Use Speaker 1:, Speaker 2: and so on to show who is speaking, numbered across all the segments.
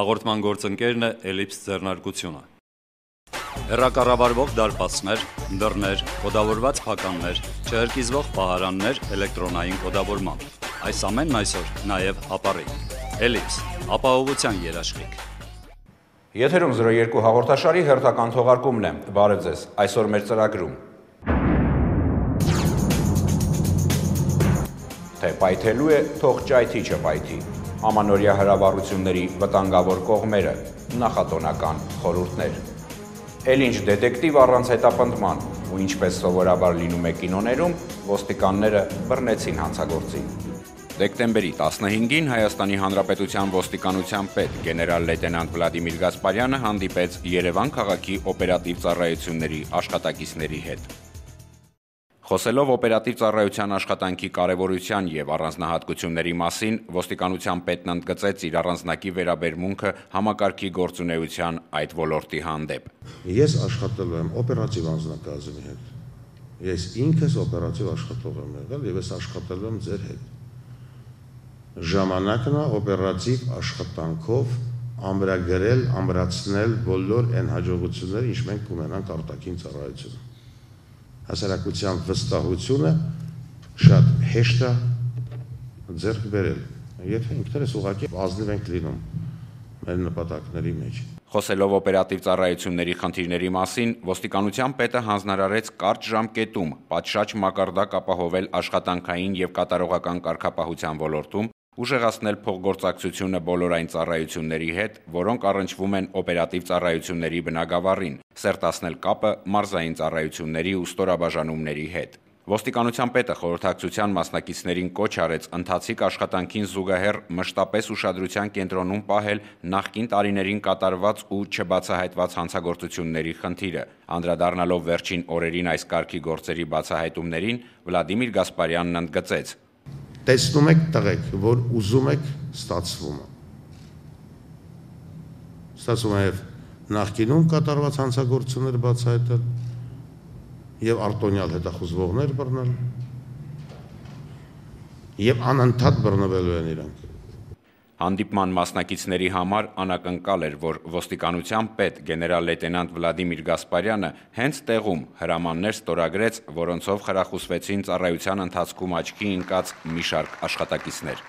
Speaker 1: Հաղորդման գործընկերն է Էլիպս ձեռնարկությունը։ Հեռակառավարվող դարպասներ, դռներ, կոդավորված փականներ, չհրկիզվող պահարաններ էլեկտրոնային կոդավորմամբ։ Այս ամենն այսօր նաև ապառիկ։ Էլիպս, ապահովության երաշխիք։
Speaker 2: Եթերում 02 հաղորդաշարի հերթական թողարկումն է։ Բարև ձեզ։ Այսօր մեր ծրագրում թե պայթելու է, թող ճայթի չպայթի։ Ամանորյա հրավառությունների վտանգավոր կողմերը, նախատոնական խորհուրդներ։ Էլ-ինչ դետեկտիվ առանց հետապնդման ու ինչպես սովորաբար լինում է կինոներում, ոստիկանները բռնեցին հանցագործին։ Դեկտեմբերի 15-ին Հայաստանի Հանրապետության ոստիկանության պետ գեներալ լեյտենանտ Վլադիմիր Գասպարյանը հանդիպեց Երևան քաղաքի օպերատիվ ծառայությունների աշխատակիցների հետ։ Խոսելով օպերատիվ ծառայության աշխատանքի կարևորության եւ առանձնահատկությունների մասին, ոստիկանության պետն ընդգծեց իր առանձնակի վերաբերմունքը համակարգի գործունեության այդ ոլորտի հանդեպ։
Speaker 3: Ես աշխատել եմ օպերատիվ անձնակազմի հետ։ Ես ինքս օպերատիվ աշխատող եմ եղել եւ ես աշխատել եմ ձեր հետ։ Ժամանակն է օպերատիվ աշխատանքով ամրագրել, ամրացնել բոլոր այն հաջողությունները, ինչ մենք ունենանք արտաքին ծառայությունում։ Հասարակության վստահությունը շատ հեշտ է ձեռք բերել, եթե ինքներս ուղղակի ազնիվ ենք լինում մեր նպատակների մեջ։
Speaker 2: Խոսելով օպերատիվ ծառայությունների խնդիրների մասին, ոստիկանության պետը հանձնարարեց կարճ ժամկետում պատշաճ մակարդակ ապահովել աշխատանքային եւ կատարողական կարգապահության ոլորտում, ուժեղացնել փոխգործակցությունը բոլոր այն ծառայությունների հետ, որոնք առնչվում են օպերատիվ ծառայությունների բնագավառին, սերտացնել կապը մարզային ծառայությունների ու ստորաբաժանումների հետ։ Ոստիկանության պետը խորհրդակցության մասնակիցներին կոչ արեց ընթացիկ աշխատանքին զուգահեռ մշտապես ուշադրության կենտրոնում պահել նախկին տարիներին կատարված ու չբացահայտված հանցագործությունների խնդիրը։ Անդրադառնալով վերջին օրերին այս կարգի գործերի բացահայտումներին, Վլադիմիր Գասպարյանն ընդգծեց.
Speaker 3: Տեսնում եք տղեկ, որ ուզում եք, ստացվում է։ Ստացվում է եւ նախկինում կատարված հանցագործություններ բացահայտել եւ արտոնյալ հետախուզվողներ բռնել եւ անընդհատ բռնվելու են իրանք։
Speaker 2: Հանդիպման մասնակիցների համար անակնկալ էր, որ ոստիկանության պետ գեներալ լեյտենանտ Վլադիմիր Գասպարյանը հենց տեղում հրամաններ ստորագրեց, որոնցով խրախուսվեցին ծառայության ընթացքում աչքի ընկած մի շարք աշխատակիցներ։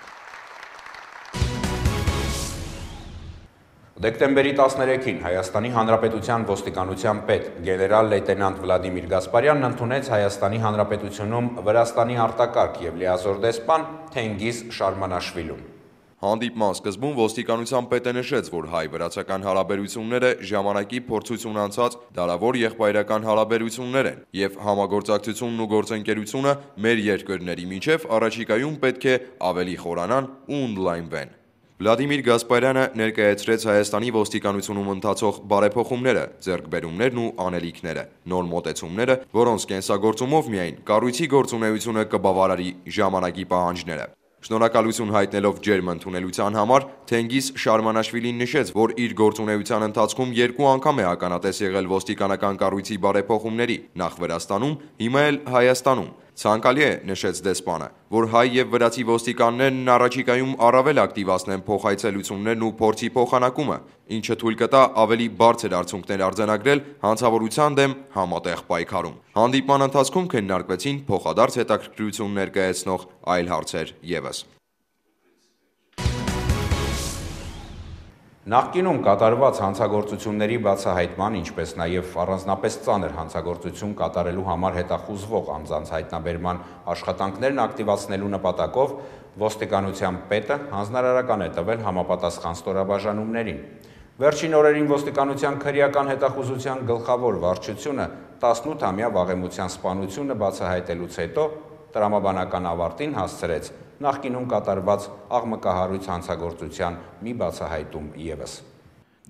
Speaker 2: Դեկտեմբերի 13-ին Հայաստանի Հանրապետության ոստիկանության պետ գեներալ լեյտենանտ Վլադիմիր Գասպարյանն ընդունեց Հայաստանի Հանրապետությունում Վրաստանի արտակարգ եւ լիազոր դեսպան Թենգիզ Շարմանաշվիլուն։
Speaker 4: Հանդիպման սկզբում ոստիկանության պետը նշեց, որ հայ-վրացական հարաբերությունները ժամանակի փորձություն անցած դարավոր եղբայրական հարաբերություններ են եւ համագործակցությունն ու գործընկերությունը մեր երկրների միջև առաջիկայում պետք է ավելի խորանան ու ընդլայնվեն։ Վլադիմիր Գասպարյանը ներկայացրեց Հայաստանի ոստիկանությունում ընթացող բարեփոխումները, ձեռքբերումներն ու անելիքները, նոր մոտեցումները, որոնց կենսագործումով միայն կառույցի գործունեությունը կբավարարի ժամանակի պահանջները։ Շնորհակալություն հայտնելով ջերմ ընդունելության համար, Թենգիզ Շարմանաշվիլին նշեց, որ իր գործունեության ընթացքում երկու անգամ է ականատես եղել ոստիկանական կառույցի բարեփոխումների, նախ Վրաստանում, հիմա էլ Հայաստանում։ Ցանկալի է, նշեց դեսպանը, որ հայ եւ վրացի ոստիկաններն առաջիկայում առավել ակտիվացնեն փոխայցելություններն ու փորձի փոխանակումը, ինչը թույլ կտա ավելի բարձր արդյունքներ արձանագրել հանցավորության դեմ համատեղ պայքարում։ Հանդիպման ընթացքում քննարկվեցին փոխադարձ հետաքրքրություն ներկայացնող այլ հարցեր ևս։
Speaker 2: Նախկինում կատարված հանցագործությունների բացահայտման, ինչպես նաև առանձնապես ծանր հանցագործություն կատարելու համար հետախուզվող անձանց հայտնաբերման աշխատանքներն ակտիվացնելու նպատակով ոստիկանության պետը հանձնարարական է տվել համապատասխան ստորաբաժանումներին։ Վերջին օրերին ոստիկանության քրեական հետախուզության գլխավոր վարչությունը 18-ամյա վաղեմության սպանությունը բացահայտելուց հետո տրամաբանական ավարտին հասցրեց նախկինում կատարված աղմկահարույց հանցագործության մի բացահայտում ևս։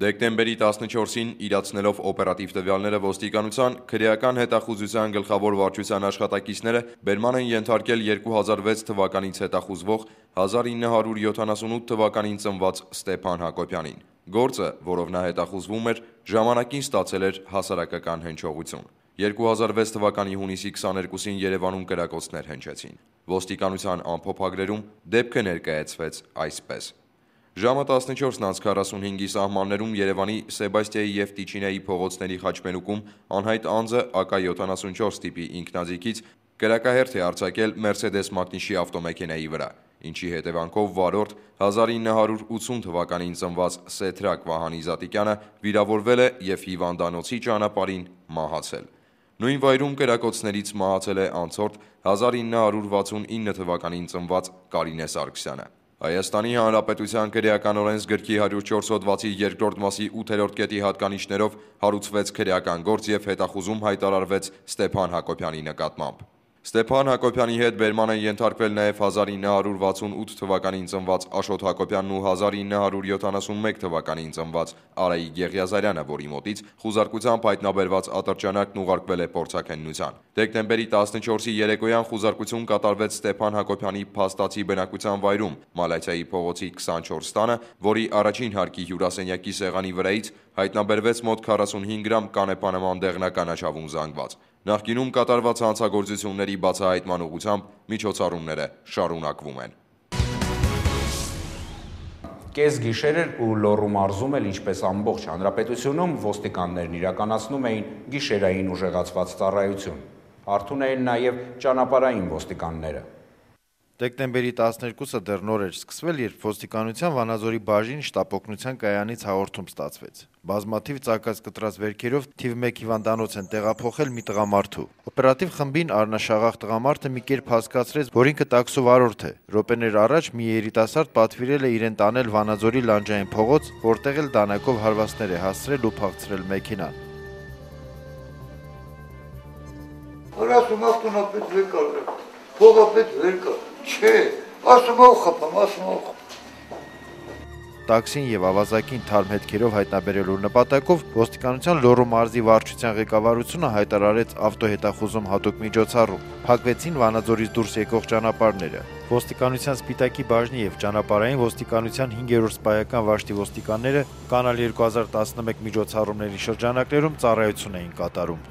Speaker 4: Դեկտեմբերի 14-ին իրացնելով օպերատիվ տվյալները ոստիկանության քրեական հետախուզության գլխավոր վարչության աշխատակիցները բերման են ենթարկել 2006 թվականից հետախուզվող 1978 թվականին ծնված Ստեփան Հակոբյանին։ Գործը, որով նա հետախուզվում էր, ժամանակին ստացել էր հասարակական հնչողություն։ 2006 թվականի հունիսի 22-ին Երևանում կրակոցներ հնչեցին։ Ոստիկանության ամփոփագրերում դեպքը ներկայացվեց այսպես. Ժամը 14:45-ի սահմաններում Երևանի Սեբաստիայի և Տիչինեի փողոցների խաչմերուկում անհայտ անձը AK-74 տիպի ինքնաձիգից կրակահերթ է արձակել Mercedes մակնիշի ավտոմեքենայի վրա, ինչի հետևանքով վարորդ 1980 թվականին ծնված Սեթրակ Վահանի Զատիկյանը վիրավորվել է և հիվանդանոցի ճանապարհին մահացել։ Նույն վայրում կրակոցներից մահացել է անցորդ 1969 թվականին ծնված Կարինե Սարգսյանը։ Հայաստանի Հանրապետության քրեական օրենսգրքի 104 հոդվածի 2-րդ մասի 8-րդ կետի հատկանիշներով հարուցվեց քրեական գործ և հետախուզում հայտարարվեց Ստեփան Հակոբյանի նկատմամբ։ Ստեփան Հակոբյանի հետ բերման են ենթարկվել նաև 1968 թվականին ծնված Աշոտ Հակոբյանն ու 1971 թվականին ծնված Արայիկ Եղիազարյանը, որի մոտից խուզարկությամբ հայտնաբերված ատրճանակն ուղարկվել է փորձաքննության։ Դեկտեմբերի 14-ի երեկոյան խուզարկություն կատարվեց Ստեփան Հակոբյանի փաստացի բնակության վայրում, Մալաթիայի փողոցի 24 տանը, որի առաջին հարկի հյուրասենյակի սեղանի վրայից հայտնաբերվեց մոտ 45 գրամ կանեպանման դեղնական աչավուն զանգված։ Նախկինում կատարված հանցագործությունների բացահայտման ուղղությամբ միջոցառումները շարունակվում են։
Speaker 2: Կես գիշեր էր ու Լոռու մարզում էլ ինչպես ամբողջ հանրապետությունում ոստիկաններն իրականացնում էին գիշերային ուժեղացված ծառայություն։ Արթուն էին նաև ճանապարհային ոստիկանները։
Speaker 5: Դեկտեմբերի 12-ը դեռ նոր էր սկսվել, երբ ոստիկանության Վանաձորի բաժին շտապօգնության կայանից հաղորդում ստացվեց։ Բազմաթիվ ծակած կտրած վերքերով թիվ 1 հիվանդանոց են տեղափոխել մի տղամարդու։ Օպերատիվ խմբին առնաշաղախ տղամարդը մի կերպ հասկացրեց, որ ինքը տաքսու վարորդ է։ Րոպեներ առաջ մի երիտասարդ պատվիրել է իրեն տանել Վանաձորի լանջային փողոց, որտեղ էլ դանակով հարվածներ է հասցրել ու փախցրել մեքենան։
Speaker 6: Չէ, ասում ով խփամ, ասում ով։
Speaker 5: Տաքսին եւ ավազակին թարմ հետքերով հայտնաբերելու նպատակով ոստիկանության Լոռու մարզի վարչության ղեկավարությունը հայտարարեց ավտոհետախուզում հատուկ միջոցառում։ Փակվեցին Վանաձորից դուրս եկող ճանապարհները։ Ոստիկանության Սպիտակի բաժնի եւ ճանապարհային ոստիկանության 5-րդ սպայական վաշտի ոստիկանները Կանալ 2011 միջոցառումների շրջանակներում ծառայություն էին կատարում։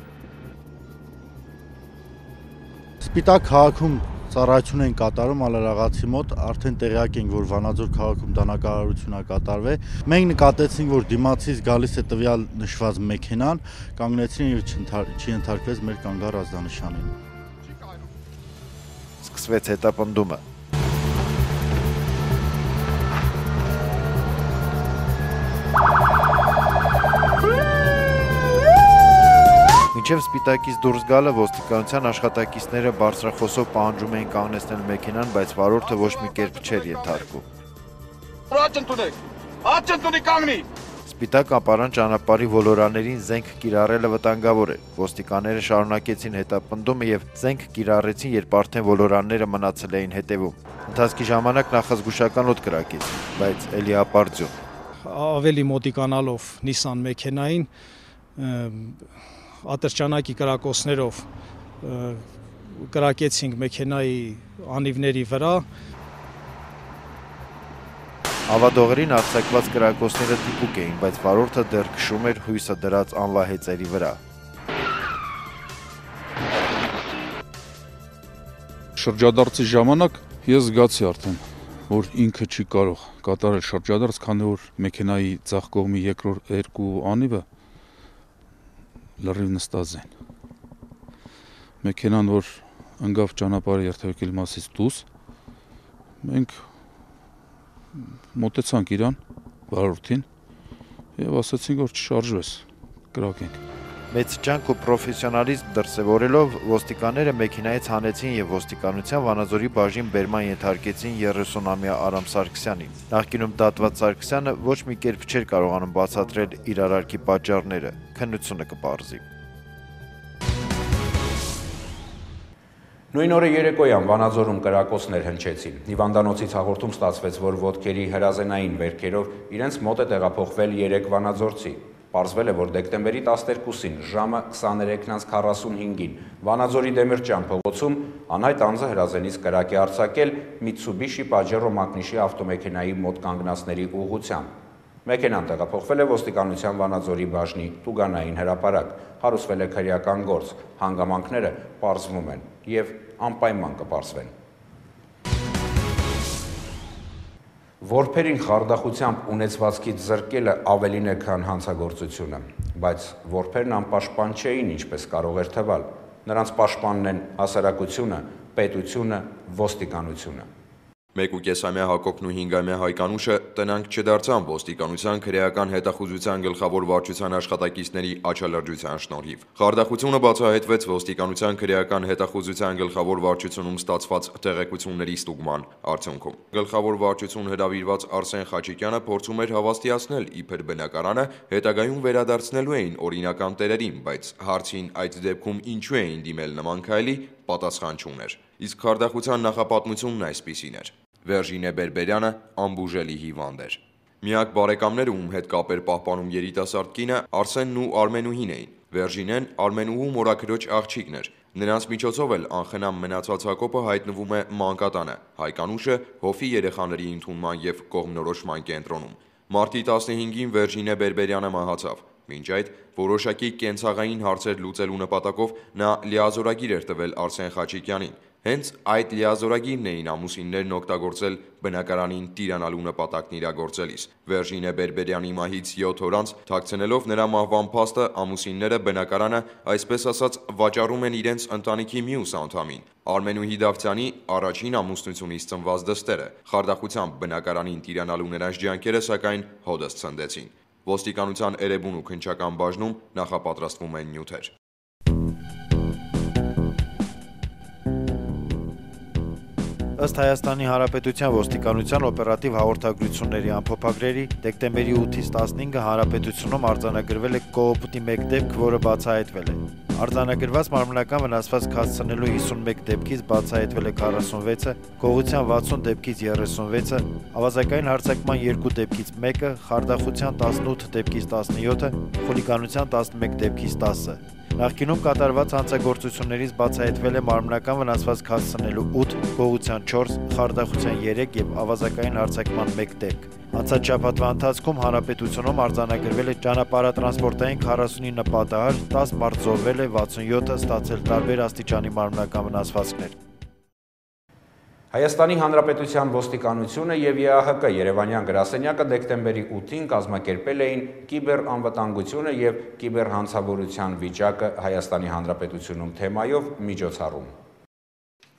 Speaker 7: Սպիտակ քաղաքում ծառայություն են կատարում Ալարաղացի մոտ, արդեն տեղյակ ենք, որ Վանաձոր քաղաքում դանակահարություն է կատարվել։ Մենք նկատեցինք, որ դիմացից գալիս է տվյալ նշված մեքենան, կանգնեցին եւ չընթարկվեց մեր կանգառ ազդանշանին։
Speaker 5: Սկսվեց հետապնդումը։ Մինչև Սպիտակից դուրս գալը ոստիկանության աշխատակիցները բարձրախոսով պահանջում էին կանգնեցնել մեքենան, բայց վարորդը ոչ մի կերպ չէր ենթարկում։ Սպիտակ ապարան ճանապարհի ոլորաներին զենք կիրառելը վտանգավոր է։ Ոստիկանները շարունակեցին հետապնդումը եւ զենք կիրառեցին, երբ արդեն ոլորանները մնացել էին հետևում։ Ընթացքի ժամանակ նախազգուշական օդ կրակեցին, բայց էլի ապարդյուն։
Speaker 8: Ավելի մոտիկանալով Nissan մեքենային ատրճանակի կրակոցներով կրակեցինք մեքենայի անիվների վրա։
Speaker 5: Ավադողերին արձակված կրակոցները դիպուկ էին, բայց վարորդը դեռ քշում էր հույսը դրած անվահեծերի վրա։
Speaker 9: Շրջադարձի ժամանակ ես զգացի արդեն, որ ինքը չի կարող կատարել շրջադարձ, քանի որ մեքենայի ձախ կողմի երկու անիվը լրիվ նստած են։ Մեքենան, որ ընկավ ճանապարհի երթևեկել մասից դուրս, մենք մոտեցանք իրան, վարորդին, եւ ասացինք, որ չշարժվես, կրակենք։
Speaker 5: Մեծ ջանք ու պրոֆեսիոնալիզմ դրսևորելով ոստիկանները մեքենայից հանեցին եւ ոստիկանության Վանաձորի բաժին բերման ենթարկեցին 30-ամյա Արամ Սարգսյանին։ Նախկինում դատված Սարգսյանը ոչ մի կերպ չէր կարողանում բացատրել իր արարքի պատճառները, քննությունը կպարզի։
Speaker 2: Նույն օրը երեկոյան Վանաձորում կրակոցներ հնչեցին։ Հիվանդանոցից հաղորդում ստացվեց, որ ոտքերի հրազենային վերքերով իրենց մոտ է տեղափոխվել 3 վանաձորցի։ Պարզվել է, որ դեկտեմբերի 12-ին ժամը 23:45-ին Վանաձորի Դեմիրճյան փողոցում անհայտ անձը հրազենից կրակ է արձակել Mitsubishi Pajero մակնիշի ավտոմեքենայի մոտ կանգնածների ուղղությամբ։ Մեքենան տեղափոխվել է ոստիկանության Վանաձորի բաժնի տուգանային հրապարակ, հարուցվել է քրեական գործ, հանգամանքները պարզվում են եւ անպայման կպարզվեն։ Որբերին խարդախությամբ ունեցվածքից զրկելը ավելին է, քան հանցագործությունը, բայց որբերն անպաշտպան չէին, ինչպես կարող էր թվալ։ Նրանց պաշտպանն են հասարակությունը, պետությունը, ոստիկանությունը։
Speaker 4: 1,5-ամյա Հակոբն ու 5-ամյա Հայկանուշը տնանք չդարձան ոստիկանության քրեական հետախուզության գլխավոր վարչության աշխատակիցների աչալրջության շնորհիվ։ Խարդախությունը բացահայտվեց ոստիկանության քրեական հետախուզության գլխավոր վարչությունում ստացված տեղեկությունների ստուգման արդյունքում։ Գլխավոր վարչություն հրավիրված Արսեն Խաչիկյանը փորձում էր հավաստիացնել իբր բնակարանը հետագայում վերադարձնելու էին օրինական տերերին, բայց հարցին այդ դեպքում ինչու էին դիմել նման քայլի, պատասխան չուներ։ Իսկ խարդախության նախապատմությունն այսպիսին էր։ Վերժինե Բերբերյանը անբուժելի հիվանդ էր։ Միակ բարեկամները, ում հետ կապ էր պահպանում երիտասարդ կինը, Արսենն ու Արմենուհին էին։ Վերժինեն Արմենուհու մորաքրոջ աղջիկն էր։ Նրանց միջոցով էլ անխնամ մնացած Հակոբը հայտնվում է մանկատանը, Հայկանուշը հովի երեխաների ընդունման և կողմնորոշման կենտրոնում։ Մարտի 15-ին Վերժինե Բերբերյանը մահացավ։ Մինչ այդ որոշակի կենցաղային հարցեր լուծելու նպատակով նա լիազորագիր էր տվել Արսեն Խաչիկյանին։ Հենց այդ լիազորագիրն էին ամուսիններն օգտագործել բնակարանին տիրանալու նպատակն իրագործելիս։ Վերժինե Բերբերյանի մահից 7 օր անց, թաքցնելով նրա մահվան փաստը, ամուսինները բնակարանը, այսպես ասած, վաճառում են իրենց ընտանիքի մյուս անդամին։ Արմենուհի Դավթյանի առաջին ամուսնությունից ծնված դստերը։ Խարդախությամբ բնակարանին տիրանալու նրանց ջանքերը, սակայն, հօդս ցնդեցին։ Ոստիկանության Էրեբուն ու քննչական բաժնում նախապատրաստվում են նյութեր։
Speaker 5: Ըստ Հայաստանի Հանրապետության ոստիկանության օպերատիվ հաղորդագրությունների ամփոփագրերի, դեկտեմբերի 8-ից 15-ը Հանրապետությունում արձանագրվել է կողոպուտի 1 դեպք, որը բացահայտվել է։ Արձանագրված մարմնական վնասվածք հասցնելու 51 դեպքից բացահայտվել է 46-ը, գողության 60 դեպքից 36-ը, ավազակային հարձակման 2 դեպքից 1-ը, խարդախության 18 դեպքից 17-ը, խուլիգանության 11 դեպքից 10-ը։ Նախկինում կատարված հանցագործություններից բացահայտվել է մարմնական վնասվածք հասցնելու 8, գողության 4, խարդախության 3 և ավազակային հարձակման 1 դեպք։ Անցած շաբաթվա ընթացքում Հանրապետությունում արձանագրվել է ճանապարհատրանսպորտային 49 պատահար, 10 մարդ զոհվել է, 67-ը ստացել տարբեր աստիճանի մարմնական վնասվածքներ։
Speaker 2: Հայաստանի Հանրապետության ոստիկանությունը և ԵԱՀԿ Երևանյան գրասենյակը դեկտեմբերի 8-ին կազմակերպել էին կիբեռանվտանգությունը և կիբեռհանցավորության վիճակը Հայաստանի Հանրապետությունում թեմայով միջոցառում։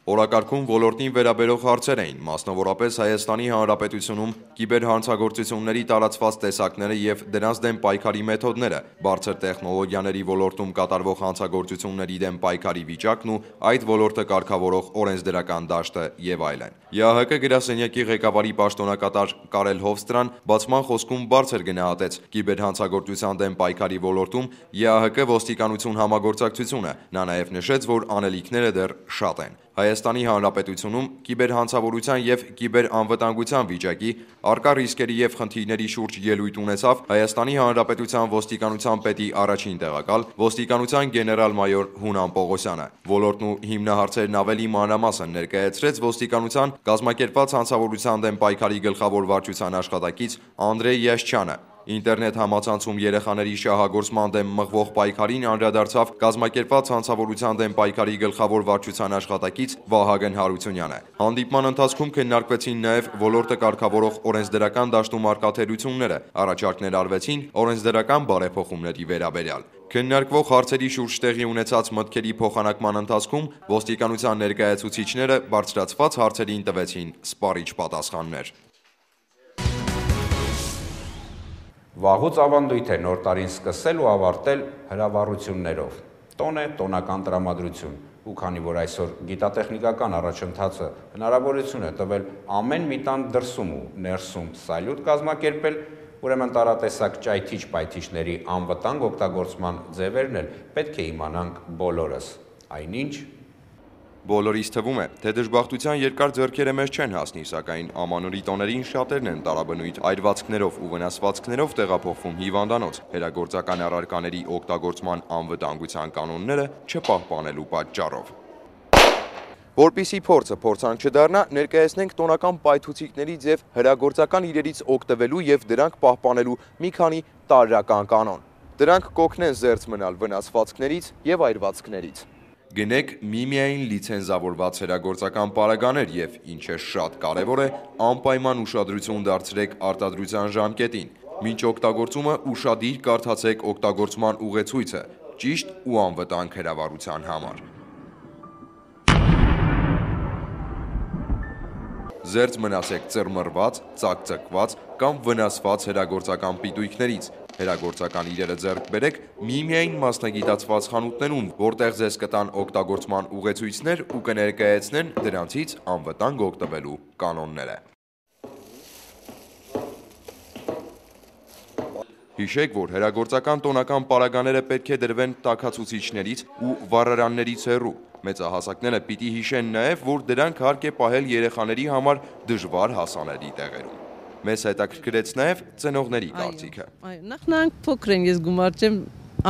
Speaker 4: Օրակարգում ոլորտին վերաբերող հարցեր էին, մասնավորապես Հայաստանի Հանրապետությունում կիբերհանցագործությունների տարածված տեսակները և դրանց դեմ պայքարի մեթոդները, բարձր տեխնոլոգիաների ոլորտում կատարվող հանցագործությունների դեմ պայքարի վիճակն ու այդ ոլորտը կարգավորող օրենսդրական դաշտը և այլն։ ԵԱՀԿ գրասենյակի ղեկավարի պաշտոնակատար Կարել Հովստրան բացման խոսքում բարձր գնահատեց կիբերհանցագործության դեմ պայքարի ոլորտում ԵԱՀԿ ոստիկանություն համագործակցությունը, նա նաև նշեց, որ անելիքները դեռ շատ են։ Հայաստանի Հանրապետությունում կիբերհանցավորության և կիբերանվտանգության վիճակի, առկա ռիսկերի և խնդիրների շուրջ ելույթ ունեցավ Հայաստանի Հանրապետության ոստիկանության պետի առաջին տեղակալ, ոստիկանության գեներալ-մայոր Հունան Պողոսյանը։ Ոլորտն ու հիմնահարցերն ավելի մանրամասն ներկայացրեց ոստիկանության կազմակերպված հանցավորության դեմ պայքարի գլխավոր վարչության աշխատակից Անդրեյ Յաշչյանը։ Ինտերնետ համացանցում երեխաների շահագործման դեմ մղվող պայքարին անդրադարձավ կազմակերպված հանցավորության դեմ պայքարի գլխավոր վարչության աշխատակից Վահագն Հարությունյանը։ Հանդիպման ընթացքում քննարկվեցին նաև ոլորտը կարգավորող օրենսդրական դաշտում առկա թերությունները, առաջարկներ արվեցին օրենսդրական բարեփոխումների վերաբերյալ։ Քննարկվող հարցերի շուրջ տեղի ունեցած մտքերի փոխանակման ընթացքում ոստիկանության ներկայացուցիչները բարձրացված հարցերին տվեցին սպառիչ պատասխաններ։
Speaker 2: Վաղուց ավանդույթ է նոր տարին սկսել ու ավարտել հրավառություններով։ Տոն է տոնական տրամադրություն, ու քանի որ այսօր գիտատեխնիկական առաջընթացը հնարավորություն է տվել ամեն մի տան դրսում ու ներսում սալյուտ կազմակերպել, ուրեմն տարատեսակ ճայթիչ-պայթիչների անվտանգ օգտագործման ձևերն էլ պետք է իմանանք բոլորս։ Այնինչ
Speaker 4: Բոլորիս թվում է, թե դժբախտության երկար ձեռքերը մեզ չեն հասնի, սակայն ամանորի տոներին շատերն են տարաբնույթ այրվածքներով ու վնասվածքներով տեղափոխվում հիվանդանոց, հերագործական առարկաների օգտագործման անվտանգության կանոնները չպահպանելու պատճառով։ Որպեսզի փորձը փորձանք չդառնա, ներկայացնենք տոնական պայթուցիկներից և հրագործական իրերից օգտվելու և դրանք պահպանելու մի քանի տարրական կանոն։ Դրանք կօգնեն զերծ մնալ վնասվածքներից և այրվածքներից։ գնեք միմիայն լիցենզավորված հրագործական պարագաներ եւ ինչ է շատ կարեւոր է, անպայման ուշադրություն դարձրեք արտադրության ժամկետին։ Մինչ օգտագործումը ուշադիր կարդացեք օգտագործման ուղեցույցը, ճիշտ ու անվտանգ հրավառության համար։ Զերծ մնացեք ծռմռված, ծակծկված կամ վնասված հրագործական պիտույքներից։ Հրագործական իրերը ձեռք բերեք միմիայն մասնագիտացված խանութներում, որտեղ ձեզ կտան օգտագործման ուղեցույցներ ու կներկայացնեն դրանցից անվտանգ օգտվելու կանոնները։ Հիշեք, որ հրագործական տոնական պարագաները պետք է դրվեն տաքացուցիչներից ու վառարաններից հեռու։ Մեծահասակները պիտի հիշեն նաև, որ դրանք հարկ է պահել երեխաների համար դժվար հասանելի տեղերում։ Մեզ հետաքրքրեց նաև ծնողների կարծիքը։
Speaker 10: Նախ նրանք փոքր են, ես գումար չեմ,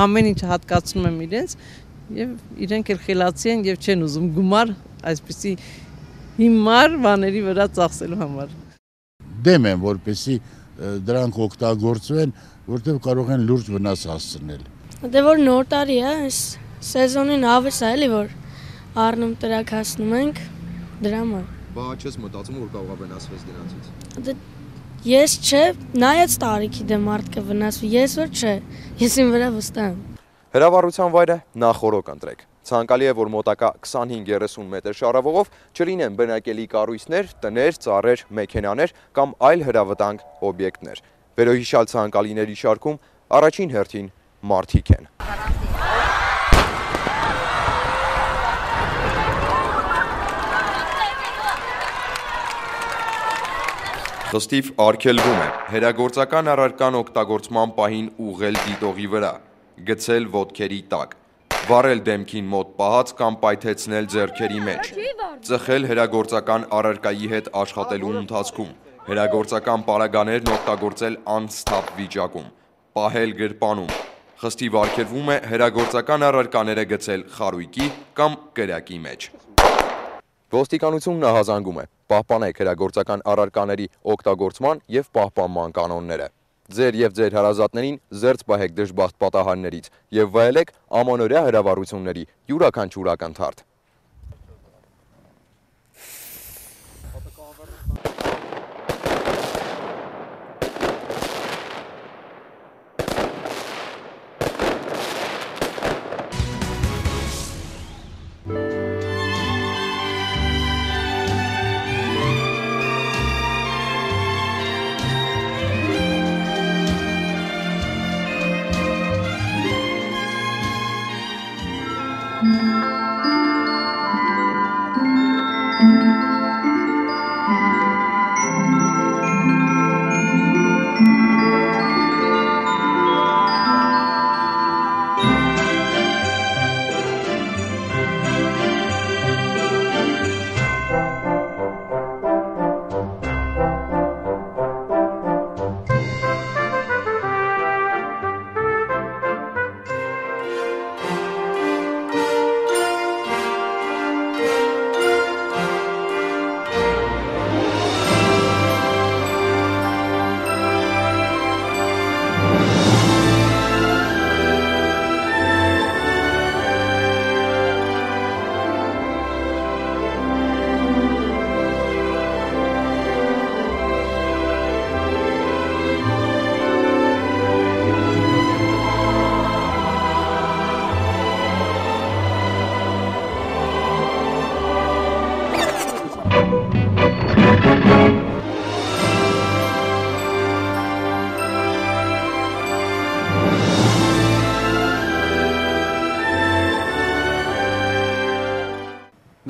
Speaker 10: ամեն ինչ հատկացնում եմ իրենց եւ իրենք էլ խելացի են եւ չեն ուզում գումար այսպիսի հիմար բաների վրա ծախսելու համար։
Speaker 11: Դեմ եմ, որպեսզի դրանք օգտագործվեն, որտեղ կարող են լուրջ վնաս հասցնել։
Speaker 12: Դե որ նոր տարի է, այս սեզոնին հավես է, էլի որ առնում տրակ հասնում ենք դրա համար։
Speaker 4: Բա չես մտածում, որ կարող է վնասվես դրանցից։
Speaker 12: Դե ես չէ, նայած տարիքի դեմ մարդը վնասվի, ես որ չէ, ես իմ վրա վստահ եմ։
Speaker 4: Հրավառության վայրը նախորոք ընտրեք։ Ցանկալի է, որ մոտակա 25-30 մետր շարավողով չլինեն բնակելի կառույցներ, տներ, ծառեր, մեքենաներ կամ այլ հրավտանգ օբյեկտներ։ Վերոհիշյալ ցանկալիների շարքում առաջին հերթին մարդիկ են։ Խստիվ արգելվում է հրագործական առարկան օգտագործման պահին ուղղել դիտողի վրա, գցել ոտքերի տակ, վառել դեմքին մոտ պահած կամ պայթեցնել ձեռքերի մեջ, ծխել հրագործական առարկայի հետ աշխատելու ընթացքում, հրագործական պարագաներն օգտագործել անսթափ վիճակում, պահել գրպանում, խստիվ արգելվում է հրագործական առարկաները գցել խարույկի կամ կրակի մեջ։ Ոստիկանությունն ահազանգում է, պահպանեք հրագործական առարկաների օգտագործման և պահպանման կանոնները։ Ձեր և ձեր հարազատներին զերծ պահեք դժբախտ պատահարներից և վայելեք ամանորյա հրավառությունների յուրաքանչյուր ակնթարթ։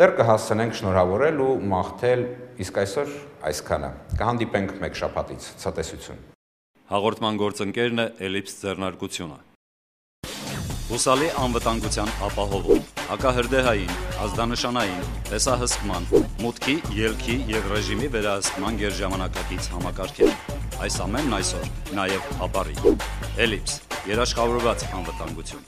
Speaker 2: Դեռ կհասցնենք շնորհավորել ու մաղթել, իսկ այսօր այսքանը։ Կհանդիպենք մեկ շաբաթից, ցտեսություն։
Speaker 1: Հաղորդման գործընկերն է Էլիպս ձեռնարկությունը։ Հուսալի անվտանգության ապահովում, հակահրդեհային, ազդանշանային, տեսահսկման, մուտքի, ելքի և ռեժիմի վերահսկման գերժամանակակից համակարգեր։ Այս ամենն այսօր նաև ապարի։ Էլիպս, երաշխավորված անվտանգություն։